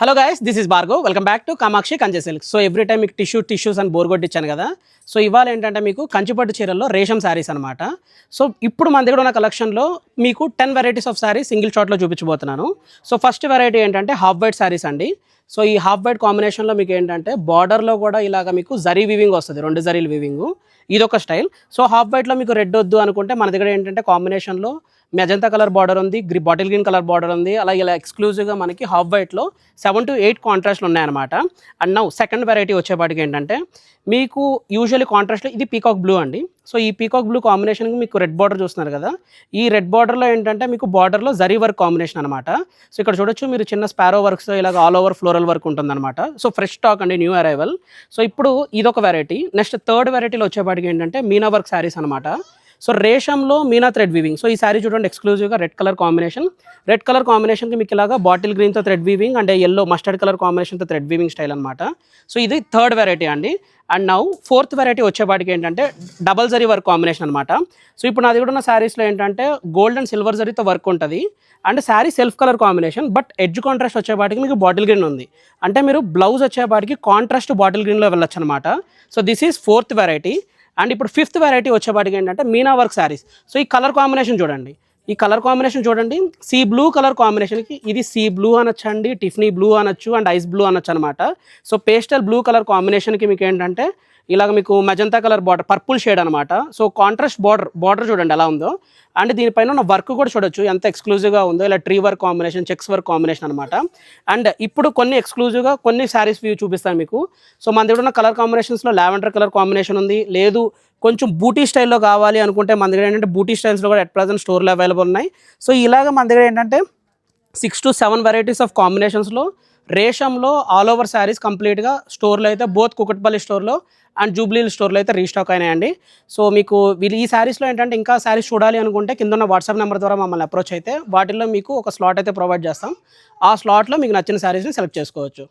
Hello guys, this is Bhargav. Welcome back to Kamakshi కంచె silk. So every time మీకు tissues అని bore కొట్టించాను కదా. So ఇవాళ ఏంటంటే మీకు కంచిపట్టు చీరల్లో రేషం శారీస్ అనమాట. సో ఇప్పుడు మన దగ్గర ఉన్న కలెక్షన్లో మీకు 10 వెరైటీస్ ఆఫ్ శారీస్ సింగిల్ షాట్లో చూపించబోతున్నాను. సో ఫస్ట్ వెరైటీ ఏంటంటే హాఫ్ వైట్ శారీస్ అండి. సో ఈ హాఫ్ వైట్ కాంబినేషన్లో మీకు ఏంటంటే బార్డర్లో కూడా ఇలాగ మీకు జరీ వీవింగ్ వస్తుంది, 2 జరీలు వీవింగ్. ఇదొక స్టైల్. సో హాఫ్ వైట్లో మీకు రెడ్ వద్దు అనుకుంటే మన దగ్గర ఏంటంటే కాంబినేషన్లో మెజంతా కలర్ బార్డర్ ఉంది, బాటిల్ గ్రీన్ కలర్ బార్డర్ ఉంది. అలా ఇలా ఎక్స్క్లూజివ్గా మనకి హాఫ్ వైట్లో 7 to 8 కాంట్రాస్ట్లు ఉన్నాయన్నమాట. అండ్ నౌ సెకండ్ వెరైటీ వచ్చేపాటికి ఏంటంటే మీకు యూజువల్లీ కాంట్రాస్ట్లో ఇది పీకాక్ బ్లూ అండి. సో ఈ పీకాక్ బ్లూ కాంబినేషన్కి మీకు రెడ్ బార్డర్ చూస్తున్నారు కదా. ఈ రెడ్ బార్డర్లో ఏంటంటే మీకు బార్డర్లో జరీ వర్క్ కాంబినేషన్ అనమాట. సో ఇక్కడ చూడొచ్చు మీరు చిన్న స్పారో వర్క్స్తో ఇలాగ ఆల్ ఓవర్ ఫ్లోరల్ వర్క్ ఉంటుందన్నమాట. సో ఫ్రెష్ స్టాక్ అండి, న్యూ అరైవల్. సో ఇప్పుడు ఇదొక వెరైటీ. నెక్స్ట్ థర్డ్ వెరైటీలో వచ్చేపాటికి ఏంటంటే మీనా వర్క్ శారీస్ అనమాట. సో రేషంలో మీనా థ్రెడ్ వీవింగ్. సో ఈ శారీ చూడండి, ఎక్స్క్లూజివ్గా రెడ్ కలర్ కాంబినేషన్కి మీకు ఇలాగా బాటిల్ గ్రీన్తో thread weaving and yellow mustard colour కాంబినేషన్తో థ్రెడ్ వీవింగ్ స్టైల్ అనమాట. సో ఇది థర్డ్ వెరైటీ అండి. అండ్ నౌ ఫోర్త్ వెరైటీ వచ్చేపాటికి ఏంటంటే డబల్ జరీ వర్క్ కాంబినేషన్ అనమాట. సో ఇప్పుడు నా దగ్గర ఉన్న శారీస్లో ఏంటంటే గోల్డ్ అండ్ సిల్వర్ జరీతో వర్క్ ఉంటుంది. And saree self colour combination, but edge contrast వచ్చేపాటికి మీకు బాటిల్ గ్రీన్ ఉంది. అంటే మీరు బ్లౌజ్ వచ్చేపాటికి కాంట్రాస్ట్ బాటిల్ గ్రీన్లో వెళ్ళొచ్చు అనమాట. So this is fourth variety. And ఇప్పుడు ఫిఫ్త్ వెరైటీ వచ్చేపాటికి ఏంటంటే మీనా వర్క్ శారీస్. సో ఈ కలర్ కాంబినేషన్ చూడండి, సీ బ్లూ కలర్ కాంబినేషన్కి ఇది సీ బ్లూ అనొచ్చండి, టిఫ్నీ బ్లూ అనొచ్చు అండ్ ఐస్ బ్లూ అనొచ్చు అనమాట. సో పేస్టల్ బ్లూ కలర్ కాంబినేషన్కి మీకు ఏంటంటే ఇలాగ మీకు magenta colour border, purple shade అనమాట. సో కాంట్రాస్ట్ బార్డర్ చూడండి ఎలా ఉందో. అండ్ దీనిపైన ఉన్న వర్క్ కూడా చూడొచ్చు ఎంత ఎక్స్క్లూజివ్గా ఉందో. ఇలా tree work combination, checks work combination అనమాట. అండ్ ఇప్పుడు కొన్ని ఎక్స్క్లూజివ్గా కొన్ని శారీస్ వ్యూ చూపిస్తాను మీకు. సో మన దగ్గర ఉన్న కలర్ కాంబినేషన్స్లో లావెండర్ కలర్ కాంబినేషన్ ఉంది. లేదు కొంచెం బూటీ స్టైల్లో కావాలి అనుకుంటే మన దగ్గర ఏంటంటే బూటీ స్టైల్స్లో కూడా అట్ ప్రజెంట్ స్టోర్లో అవైలబుల్ ఉన్నాయి. సో ఇలాగ మన దగ్గర ఏంటంటే 6 to 7 వెరైటీస్ ఆఫ్ కాంబినేషన్స్లో రేషంలో ఆల్ ఓవర్ శారీస్ కంప్లీట్గా స్టోర్లో అయితే బోత్ కుకట్పల్లి స్టోర్లో అండ్ జూబ్లీ స్టోర్లో అయితే రీస్టాక్ అయినాయండి. సో మీకు ఈ శారీస్లో ఏంటంటే ఇంకా శారీస్ చూడాలి అనుకుంటే కింద ఉన్న వాట్సాప్ నెంబర్ ద్వారా మమ్మల్ని అప్రోచ్ అయితే వాటిల్లో మీకు ఒక స్లాట్ అయితే ప్రొవైడ్ చేస్తాం. ఆ స్లాట్లో మీకు నచ్చిన శారీస్ని సెలెక్ట్ చేసుకోవచ్చు.